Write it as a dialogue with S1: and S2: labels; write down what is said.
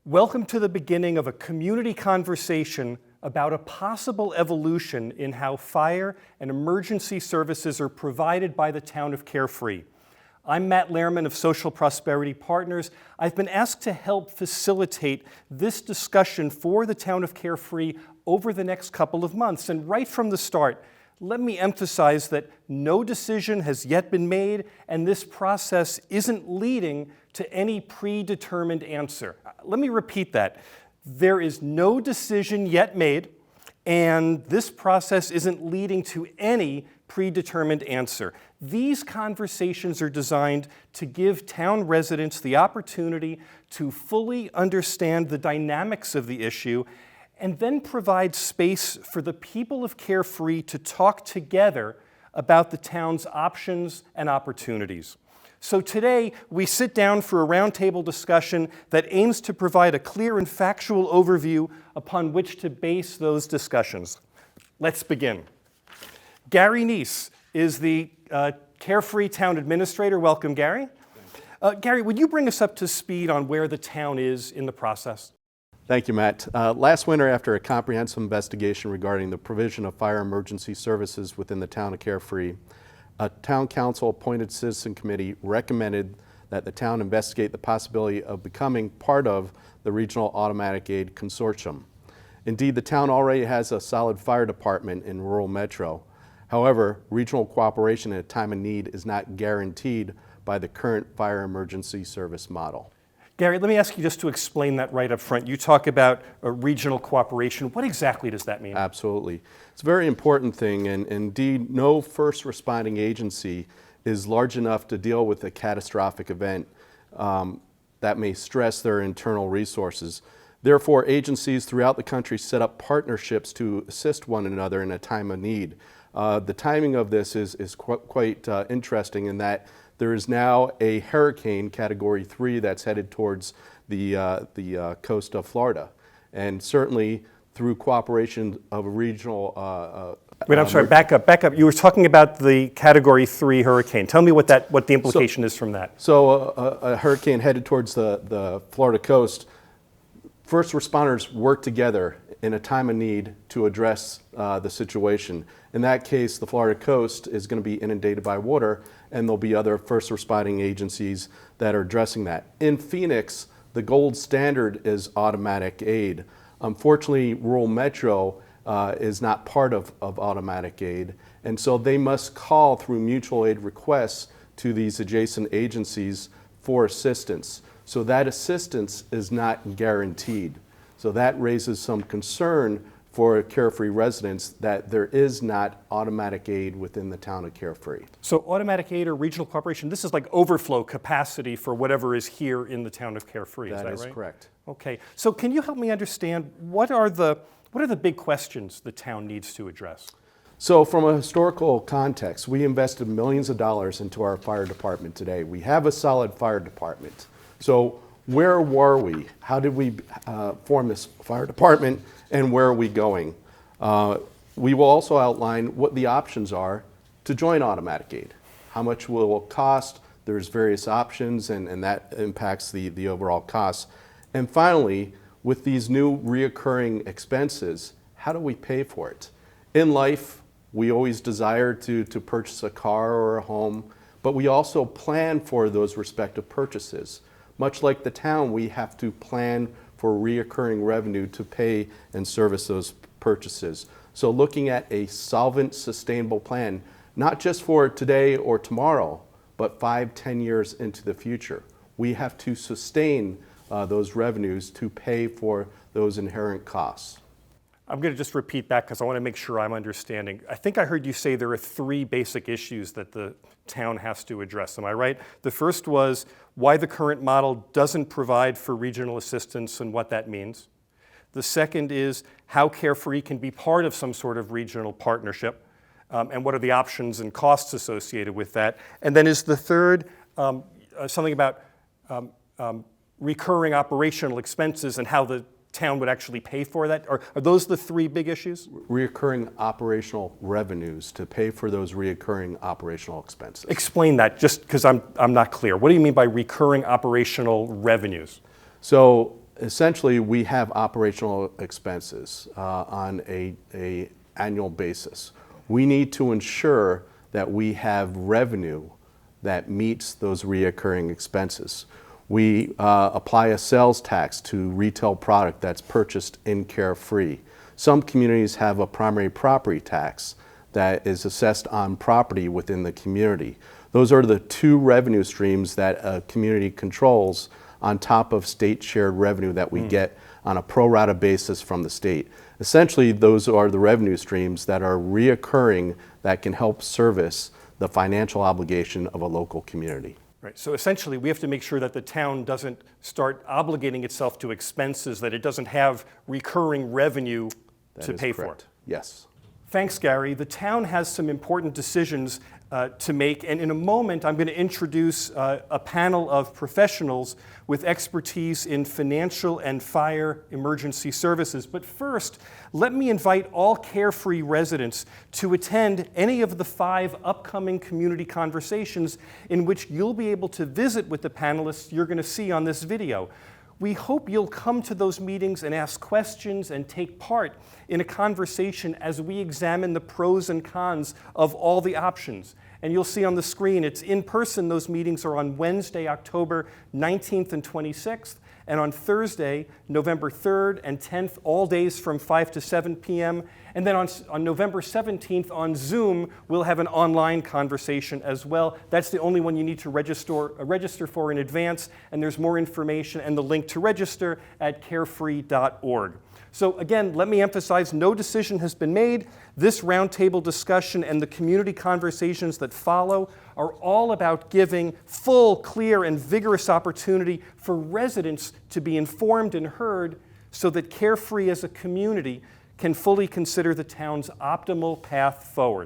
S1: Welcome to the beginning of a community conversation about a possible evolution in how fire and emergency services are provided by the town of Carefree. I'm Matt Lehrman of Social Prosperity Partners. I've been asked to help facilitate this discussion for the town of Carefree over the next couple of months. And right from the start, let me emphasize that no decision has yet been made, and this process isn't leading to any predetermined answer. Let me repeat that. There is no decision yet made, and this process isn't leading to any predetermined answer. These conversations are designed to give town residents the opportunity to fully understand the dynamics of the issue and then provide space for the people of Carefree to talk together about the town's options and opportunities. So today, we sit down for a roundtable discussion that aims to provide a clear and factual overview upon which to base those discussions. Let's begin. Gary Neese is the Carefree Town Administrator. Welcome, Gary. Gary, would you bring us up to speed on where the town is in the process?
S2: Thank you, Matt. Last winter, after a comprehensive investigation regarding the provision of fire emergency services within the town of Carefree, a town council appointed citizen committee recommended that the town investigate the possibility of becoming part of the Regional Automatic Aid Consortium. Indeed, the town already has a solid fire department in rural metro. However, regional cooperation at a time of need is not guaranteed by the current fire emergency service model.
S1: Gary, let me ask you just to explain that right up front. You talk about regional cooperation. What exactly does that mean?
S2: Absolutely. It's a very important thing, and indeed, no first responding agency is large enough to deal with a catastrophic event that may stress their internal resources. Therefore, agencies throughout the country set up partnerships to assist one another in a time of need. The timing of this is quite interesting in that there is now a hurricane category 3 that's headed towards the coast of Florida. And certainly through cooperation of a regional...
S1: Wait, I'm sorry, back up. You were talking about the category 3 hurricane. Tell me what the implication is from that.
S2: So a hurricane headed towards the Florida coast, first responders work together in a time of need to address the situation. In that case, the Florida coast is going to be inundated by water, and there'll be other first responding agencies that are addressing that. In Phoenix, the gold standard is automatic aid. Unfortunately, rural metro is not part of automatic aid, and so they must call through mutual aid requests to these adjacent agencies for assistance. So that assistance is not guaranteed. So that raises some concern for Carefree residents that there is not automatic aid within the town of Carefree.
S1: So automatic aid or regional cooperation, this is like overflow capacity for whatever is here in the town of Carefree, is that right?
S2: That is correct.
S1: Okay, so can you help me understand what are the big questions the town needs to address?
S2: So from a historical context, we invested millions of dollars into our fire department today. We have a solid fire department. So where were we? How did we form this fire department, and where are we going? We will also outline what the options are to join automatic aid. How much will it cost? There's various options, and that impacts the overall costs. And finally, with these new reoccurring expenses, how do we pay for it? In life, we always desire to purchase a car or a home, but we also plan for those respective purchases. Much like the town, we have to plan for reoccurring revenue to pay and service those purchases. So looking at a solvent, sustainable plan, not just for today or tomorrow, but 5-10 years into the future. We have to sustain those revenues to pay for those inherent costs.
S1: I'm going to just repeat back because I want to make sure I'm understanding. I think I heard you say there are 3 basic issues that the town has to address. Am I right? The first was why the current model doesn't provide for regional assistance and what that means. The second is how Carefree can be part of some sort of regional partnership and what are the options and costs associated with that. And then is the third something about recurring operational expenses and how the town would actually pay for that? Are those the 3 big issues?
S2: Reoccurring operational revenues to pay for those reoccurring operational expenses.
S1: Explain that, just because I'm not clear. What do you mean by recurring operational revenues?
S2: So essentially, we have operational expenses on a annual basis. We need to ensure that we have revenue that meets those reoccurring expenses. We apply a sales tax to retail product that's purchased in Carefree. Some communities have a primary property tax that is assessed on property within the community. Those are the two revenue streams that a community controls on top of state shared revenue that we get on a pro rata basis from the state. Essentially, those are the revenue streams that are reoccurring that can help service the financial obligation of a local community.
S1: Right. So essentially, we have to make sure that the town doesn't start obligating itself to expenses that it doesn't have recurring revenue to pay for.
S2: Yes.
S1: Thanks, Gary. The town has some important decisions to make, and in a moment I'm going to introduce a panel of professionals with expertise in financial and fire emergency services. But first, let me invite all Carefree residents to attend any of the 5 upcoming community conversations in which you'll be able to visit with the panelists you're going to see on this video. We hope you'll come to those meetings and ask questions and take part in a conversation as we examine the pros and cons of all the options. And you'll see on the screen, it's in person. Those meetings are on Wednesday, October 19th and 26th, and on Thursday, November 3rd and 10th, all days from 5 to 7 p.m. And then on November 17th on Zoom, we'll have an online conversation as well. That's the only one you need to register for in advance, and there's more information and the link to register at carefree.org. So again, let me emphasize, no decision has been made. This roundtable discussion and the community conversations that follow are all about giving full, clear, and vigorous opportunity for residents to be informed and heard so that Carefree as a community can fully consider the town's optimal path forward.